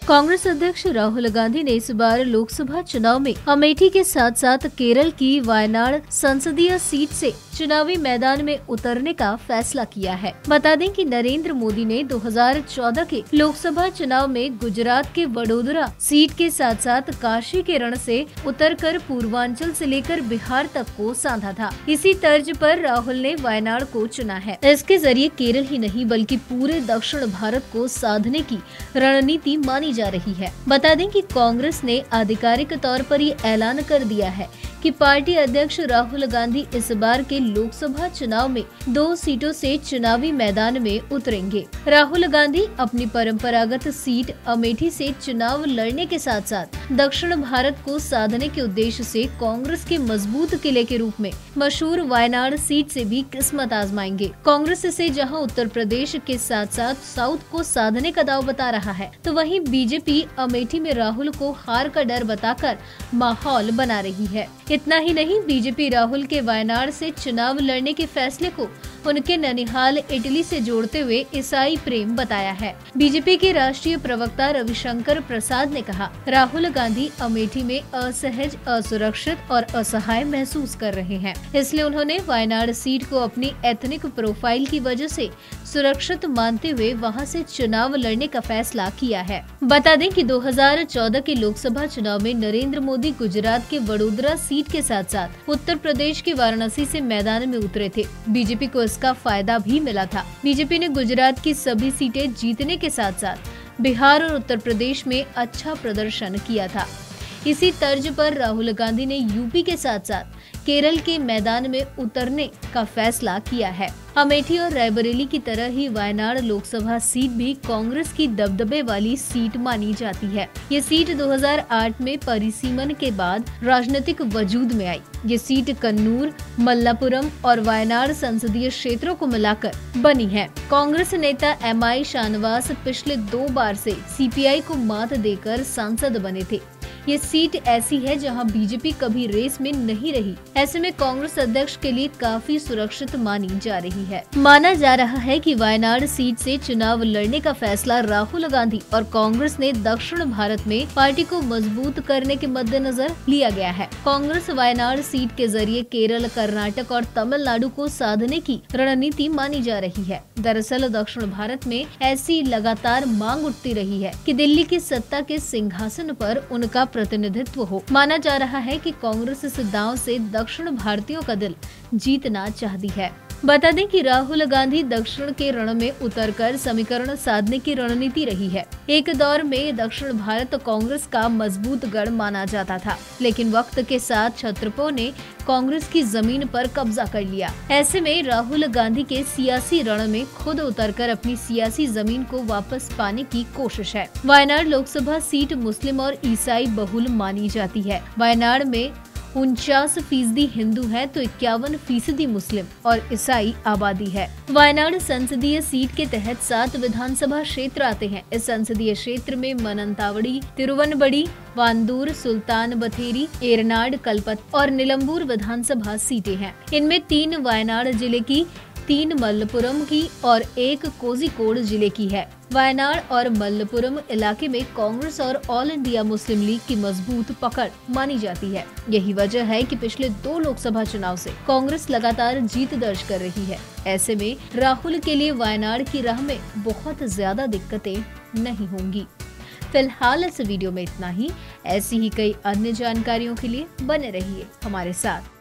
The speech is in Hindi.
कांग्रेस अध्यक्ष राहुल गांधी ने इस बार लोकसभा चुनाव में अमेठी के साथ साथ केरल की वायनाड संसदीय सीट से चुनावी मैदान में उतरने का फैसला किया है। बता दें कि नरेंद्र मोदी ने 2014 के लोकसभा चुनाव में गुजरात के वडोदरा सीट के साथ साथ काशी के रण से उतरकर पूर्वांचल से लेकर बिहार तक को साधा था। इसी तर्ज पर राहुल ने वायनाड को चुना है। इसके जरिए केरल ही नहीं बल्कि पूरे दक्षिण भारत को साधने की रणनीति मानी जा रही है। बता दें कि कांग्रेस ने आधिकारिक तौर पर ये ऐलान कर दिया है कि पार्टी अध्यक्ष राहुल गांधी इस बार के लोकसभा चुनाव में 2 सीटों से चुनावी मैदान में उतरेंगे। राहुल गांधी अपनी परंपरागत सीट अमेठी से चुनाव लड़ने के साथ साथ दक्षिण भारत को साधने के उद्देश्य से कांग्रेस के मजबूत किले के रूप में मशहूर वायनाड सीट से भी किस्मत आजमाएंगे। कांग्रेस इसे जहां उत्तर प्रदेश के साथ साथ साउथ को साधने का दाव बता रहा है, तो वहीं बीजेपी अमेठी में राहुल को हार का डर बताकर माहौल बना रही है। इतना ही नहीं, बीजेपी राहुल के वायनाड से चुनाव लड़ने के फैसले को उनके ननिहाल इटली से जोड़ते हुए ईसाई प्रेम बताया है। बीजेपी के राष्ट्रीय प्रवक्ता रविशंकर प्रसाद ने कहा, राहुल गांधी अमेठी में असहज, असुरक्षित और असहाय महसूस कर रहे हैं, इसलिए उन्होंने वायनाड सीट को अपनी एथनिक प्रोफाइल की वजह से सुरक्षित मानते हुए वहां से चुनाव लड़ने का फैसला किया है। बता दें कि 2014 के लोकसभा चुनाव में नरेंद्र मोदी गुजरात के वडोदरा सीट के साथ साथ उत्तर प्रदेश के वाराणसी से मैदान में उतरे थे। बीजेपी को इसका फायदा भी मिला था। बीजेपी ने गुजरात की सभी सीटें जीतने के साथ साथ बिहार और उत्तर प्रदेश में अच्छा प्रदर्शन किया था। इसी तर्ज पर राहुल गांधी ने यूपी के साथ साथ केरल के मैदान में उतरने का फैसला किया है। अमेठी और रायबरेली की तरह ही वायनाड लोकसभा सीट भी कांग्रेस की दबदबे वाली सीट मानी जाती है। ये सीट 2008 में परिसीमन के बाद राजनीतिक वजूद में आई। ये सीट कन्नूर, मल्लापुरम और वायनाड संसदीय क्षेत्रों को मिलाकर बनी है। कांग्रेस नेता एमआई शानवास पिछले 2 बार से सीपीआई को मात देकर सांसद बने थे। ये सीट ऐसी है जहां बीजेपी कभी रेस में नहीं रही। ऐसे में कांग्रेस अध्यक्ष के लिए काफी सुरक्षित मानी जा रही है। माना जा रहा है कि वायनाड सीट से चुनाव लड़ने का फैसला राहुल गांधी और कांग्रेस ने दक्षिण भारत में पार्टी को मजबूत करने के मद्देनजर लिया गया है। कांग्रेस वायनाड सीट के जरिए केरल, कर्नाटक और तमिलनाडु को साधने की रणनीति मानी जा रही है। दरअसल दक्षिण भारत में ऐसी लगातार मांग उठती रही है कि दिल्ली की सत्ता के सिंहासन पर उनका प्रतिनिधित्व हो। माना जा रहा है कि कांग्रेस इस दांव से दक्षिण भारतीयों का दिल जीतना चाहती है। बता दें कि राहुल गांधी दक्षिण के रण में उतरकर समीकरण साधने की रणनीति रही है। एक दौर में दक्षिण भारत कांग्रेस का मजबूत गढ़ माना जाता था, लेकिन वक्त के साथ क्षत्रपों ने कांग्रेस की जमीन पर कब्जा कर लिया। ऐसे में राहुल गांधी के सियासी रण में खुद उतरकर अपनी सियासी जमीन को वापस पाने की कोशिश है। वायनाड लोकसभा सीट मुस्लिम और ईसाई बहुल मानी जाती है। वायनाड में 49% हिंदू है तो 51% मुस्लिम और ईसाई आबादी है। वायनाड संसदीय सीट के तहत 7 विधानसभा क्षेत्र आते हैं। इस संसदीय क्षेत्र में मनंतावड़ी, तिरुवनबड़ी, वांदूर, सुल्तान बथेरी, एरनाड, कलपत और निलंबूर विधानसभा सीटें हैं। इनमें 3 वायनाड जिले की, 3 मल्लपुरम की और 1 कोझिकोड जिले की है। वायनाड और मल्लपुरम इलाके में कांग्रेस और ऑल इंडिया मुस्लिम लीग की मजबूत पकड़ मानी जाती है। यही वजह है कि पिछले 2 लोकसभा चुनाव से कांग्रेस लगातार जीत दर्ज कर रही है। ऐसे में राहुल के लिए वायनाड की राह में बहुत ज्यादा दिक्कतें नहीं होंगी। फिलहाल इस वीडियो में इतना ही। ऐसी ही कई अन्य जानकारियों के लिए बने रहिए हमारे साथ।